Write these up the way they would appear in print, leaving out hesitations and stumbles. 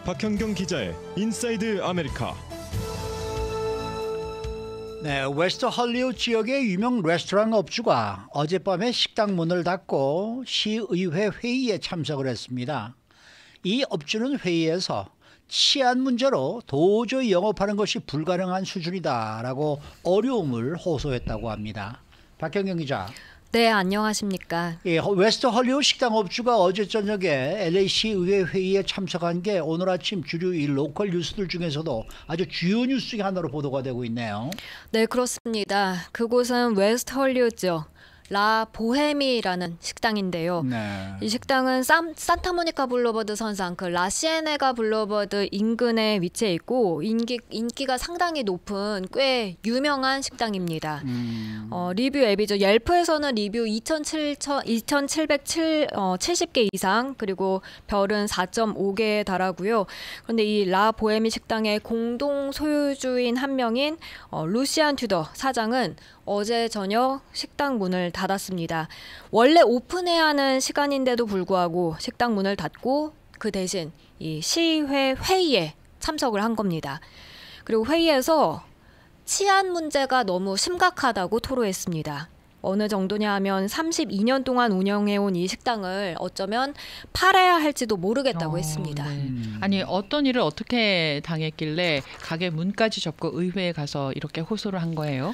박현경 기자의 인사이드 아메리카. 네, 웨스트 헐리우드 지역의 유명 레스토랑 업주가 어젯밤에 식당 문을 닫고 시의회 회의에 참석을 했습니다. 이 업주는 회의에서 치안 문제로 도저히 영업하는 것이 불가능한 수준이다라고 어려움을 호소했다고 합니다. 박현경 기자. 네, 안녕하십니까. 예, 웨스트 헐리우드 식당 업주가 어제 저녁에 LA시 의회 회의에 참석한 게 오늘 아침 주류 이 로컬 뉴스들 중에서도 아주 주요 뉴스 중에 하나로 보도가 되고 있네요. 네, 그렇습니다. 그곳은 웨스트 헐리우드 지역 라 보헤미라는 식당인데요. 네. 이 식당은 산타모니카 블루버드 선상 그 라시에네가 블루버드 인근에 위치해 있고 인기가 상당히 높은 꽤 유명한 식당입니다. 리뷰 앱이죠. 옐프에서는 리뷰 2,770개 이상, 그리고 별은 4.5개에 달하고요. 그런데 이 라 보헤미 식당의 공동 소유주인 한 명인 루시안 튜더 사장은 어제 저녁 식당 문을 닫았습니다. 원래 오픈해야 하는 시간인데도 불구하고 식당 문을 닫고 그 대신 이 시의회 회의에 참석을 한 겁니다. 그리고 회의에서 치안 문제가 너무 심각하다고 토로했습니다. 어느 정도냐 하면 32년 동안 운영해온 이 식당을 어쩌면 팔아야 할지도 모르겠다고 했습니다. 네. 아니, 어떤 일을 어떻게 당했길래 가게 문까지 접고 의회에 가서 이렇게 호소를 한 거예요?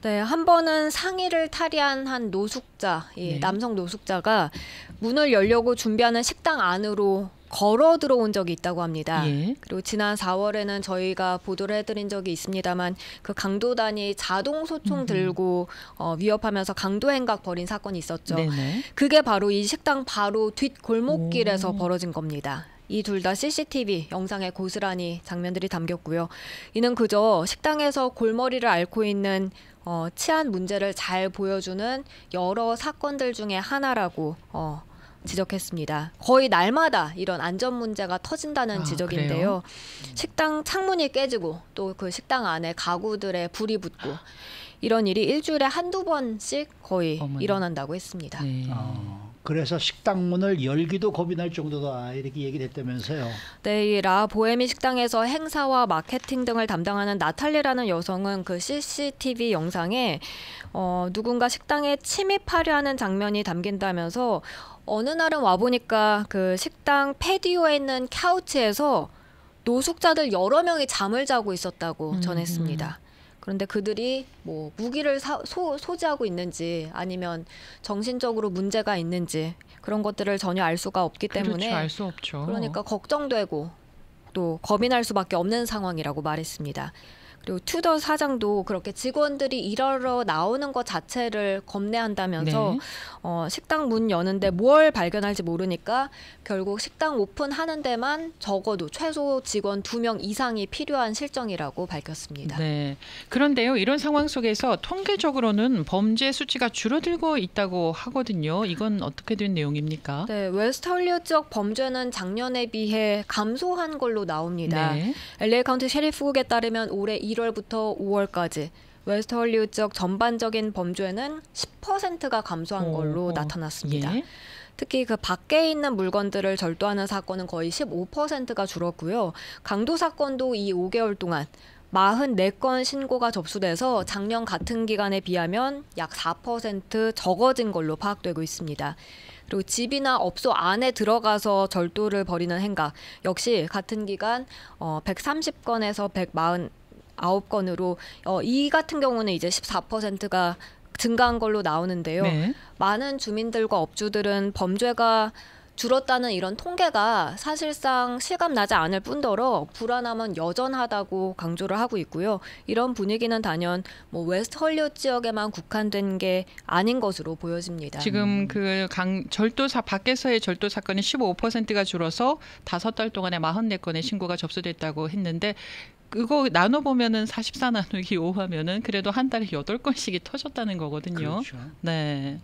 네, 한 번은 상의를 탈의한 한 노숙자, 네. 남성 노숙자가 문을 열려고 준비하는 식당 안으로 걸어 들어온 적이 있다고 합니다. 예. 그리고 지난 4월에는 저희가 보도를 해드린 적이 있습니다만 그 강도단이 자동 소총 들고 위협하면서 강도 행각 벌인 사건이 있었죠. 네네. 그게 바로 이 식당 바로 뒷 골목길에서 벌어진 겁니다. 이 둘 다 CCTV 영상에 고스란히 장면들이 담겼고요. 이는 그저 식당에서 골머리를 앓고 있는 치안 문제를 잘 보여주는 여러 사건들 중에 하나라고 지적했습니다. 거의 날마다 이런 안전 문제가 터진다는 지적인데요. 그래요? 식당 창문이 깨지고 또 그 식당 안에 가구들에 불이 붙고 이런 일이 일주일에 한두 번씩 거의 일어난다고 했습니다. 네. 그래서 식당 문을 열기도 겁이 날 정도다 이렇게 얘기를 했다면서요. 네, 이 라 보헤미 식당에서 행사와 마케팅 등을 담당하는 나탈리라는 여성은 그 CCTV 영상에 누군가 식당에 침입하려 하는 장면이 담긴다면서 어느 날은 와보니까 그 식당 패디오에 있는 카우치에서 노숙자들 여러 명이 잠을 자고 있었다고 전했습니다. 그런데 그들이 뭐 무기를 소지하고 있는지 아니면 정신적으로 문제가 있는지 그런 것들을 전혀 알 수가 없기 때문에 그렇죠, 알 수 없죠. 그러니까 걱정되고 또 겁이 날 수밖에 없는 상황이라고 말했습니다. 그리고 튜더 사장도 그렇게 직원들이 일하러 나오는 것 자체를 겁내한다면서 식당 문 여는데 뭘 발견할지 모르니까 결국 식당 오픈하는 데만 적어도 최소 직원 2명 이상이 필요한 실정이라고 밝혔습니다. 네. 그런데요, 이런 상황 속에서 통계적으로는 범죄 수치가 줄어들고 있다고 하거든요. 이건 어떻게 된 내용입니까? 네, 웨스트 헐리우드 지역 범죄는 작년에 비해 감소한 걸로 나옵니다. 네. LA 카운티 셰리프국에 따르면 올해 1월부터 5월까지 웨스트 헐리우드 지역 전반적인 범죄는 10%가 감소한 걸로 나타났습니다. 예. 특히 그 밖에 있는 물건들을 절도하는 사건은 거의 15%가 줄었고요. 강도 사건도 이 5개월 동안 44건 신고가 접수돼서 작년 같은 기간에 비하면 약 4% 적어진 걸로 파악되고 있습니다. 그리고 집이나 업소 안에 들어가서 절도를 벌이는 행각 역시 같은 기간 130건에서 149건으로 이 같은 경우는 이제 14%가 증가한 걸로 나오는데요. 네. 많은 주민들과 업주들은 범죄가 줄었다는 이런 통계가 사실상 실감나지 않을 뿐더러 불안함은 여전하다고 강조를 하고 있고요. 이런 분위기는 단연 뭐 웨스트 헐리우드 지역에만 국한된 게 아닌 것으로 보여집니다. 지금 그 밖에서의 절도 사건이 15%가 줄어서 5달 동안에 44건의 신고가 접수됐다고 했는데 그거 나눠보면은 44 나누기 5 하면은 그래도 한 달에 8건씩이 터졌다는 거거든요. 그렇죠. 네.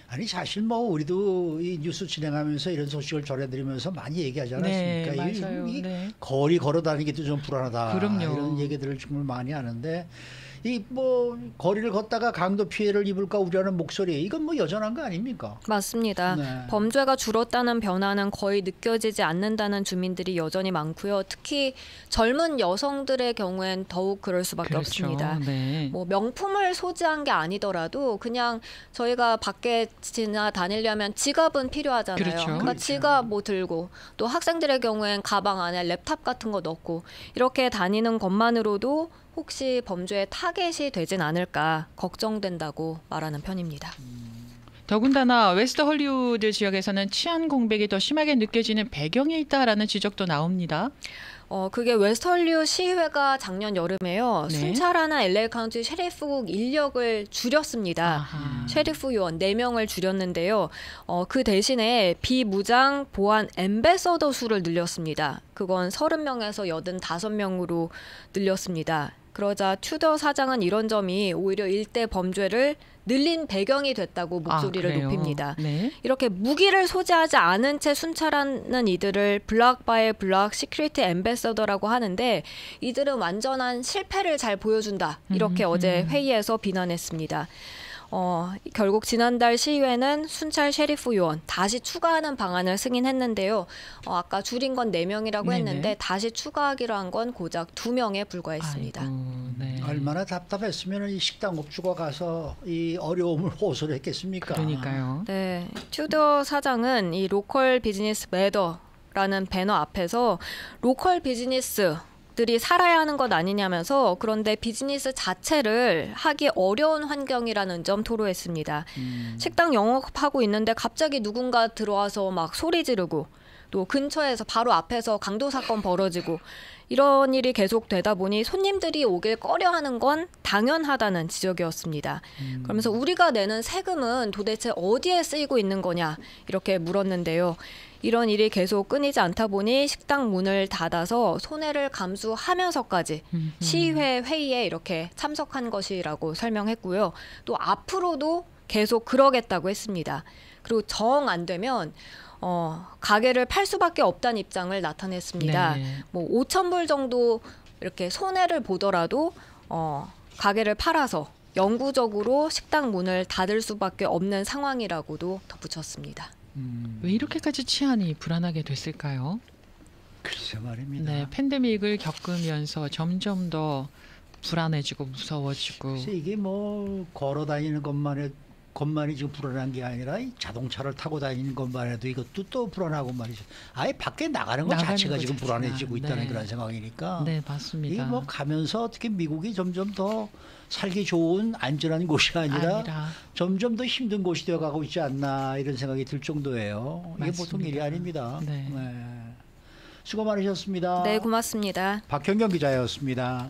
아니 사실 뭐 우리도 이 뉴스 진행하면서 이런 소식을 전해드리면서 많이 얘기하지 않았습니까? 네, 맞아요. 이 거리 걸어다니기도 좀 불안하다. 그럼요. 이런 얘기들을 정말 많이 하는데 이 뭐 거리를 걷다가 강도 피해를 입을까 우려하는 목소리 이건 뭐 여전한 거 아닙니까? 맞습니다. 네. 범죄가 줄었다는 변화는 거의 느껴지지 않는다는 주민들이 여전히 많고요. 특히 젊은 여성들의 경우엔 더욱 그럴 수밖에 그렇죠. 없습니다. 네. 뭐 명품을 소지한 게 아니더라도 그냥 저희가 밖에 지나다니려면 지갑은 필요하잖아요. 그렇죠. 그러니까 그렇죠. 지갑 뭐 들고 또 학생들의 경우엔 가방 안에 랩탑 같은 거 넣고 이렇게 다니는 것만으로도 혹시 범죄의 타겟이 되진 않을까 걱정된다고 말하는 편입니다. 더군다나 웨스트 헐리우드 지역에서는 치안 공백이 더 심하게 느껴지는 배경에 있다라는 지적도 나옵니다. 그게 웨스트 헐리우드 시의회가 작년 여름에요. 네. 순찰하는 LA 카운티 셰리프국 인력을 줄였습니다. 아하. 셰리프 요원 4명을 줄였는데요. 그 대신에 비무장 보안 앰베서더 수를 늘렸습니다. 그건 30명에서 85명으로 늘렸습니다. 그러자 튜더 사장은 이런 점이 오히려 일대 범죄를 늘린 배경이 됐다고 목소리를 그래요? 높입니다. 네. 이렇게 무기를 소지하지 않은 채 순찰하는 이들을 블락 바이 블락 시큐리티 앰베서더라고 하는데 이들은 완전한 실패를 잘 보여준다. 이렇게 어제 회의에서 비난했습니다. 결국 지난달 시의회는 순찰 셰리프 요원 다시 추가하는 방안을 승인했는데요. 아까 줄인 건 4명이라고 네네. 했는데 다시 추가하기로 한 건 고작 2명에 불과했습니다. 아이고, 네. 얼마나 답답했으면 이 식당 업주가 가서 이 어려움을 호소를 했겠습니까? 그러니까요. 네, 튜더 사장은 이 로컬 비즈니스 매더라는 배너 앞에서 로컬 비즈니스들이 살아야 하는 것 아니냐면서 그런데 비즈니스 자체를 하기 어려운 환경이라는 점 토로했습니다. 식당 영업하고 있는데 갑자기 누군가 들어와서 막 소리 지르고 또 근처에서 바로 앞에서 강도 사건 벌어지고 이런 일이 계속되다 보니 손님들이 오길 꺼려하는 건 당연하다는 지적이었습니다. 그러면서 우리가 내는 세금은 도대체 어디에 쓰이고 있는 거냐 이렇게 물었는데요. 이런 일이 계속 끊이지 않다 보니 식당 문을 닫아서 손해를 감수하면서까지 시의회 회의에 이렇게 참석한 것이라고 설명했고요. 또 앞으로도 계속 그러겠다고 했습니다. 그리고 정 안 되면 가게를 팔 수밖에 없다는 입장을 나타냈습니다. 네. 뭐 5,000불 정도 이렇게 손해를 보더라도 가게를 팔아서 영구적으로 식당 문을 닫을 수밖에 없는 상황이라고도 덧붙였습니다. 왜 이렇게까지 치안이 불안하게 됐을까요? 글쎄 말입니다. 네, 팬데믹을 겪으면서 점점 더 불안해지고 무서워지고. 글쎄 이게 뭐 걸어 다니는 것만이 지금 불안한 게 아니라 이 자동차를 타고 다니는 것만 해도 이것도 또 불안하고 말이죠. 아예 밖에 나가는 것 나가는 자체가 것 지금 자체가. 불안해지고 있다는 네. 그런 상황이니까. 네, 맞습니다. 이게 뭐 가면서 어떻게 미국이 점점 더 살기 좋은 안전한 곳이 아니라 점점 더 힘든 곳이 되어가고 있지 않나 이런 생각이 들 정도예요. 이게 보통 맞습니다. 일이 아닙니다. 네. 수고 많으셨습니다. 네, 고맙습니다. 박현경 기자였습니다.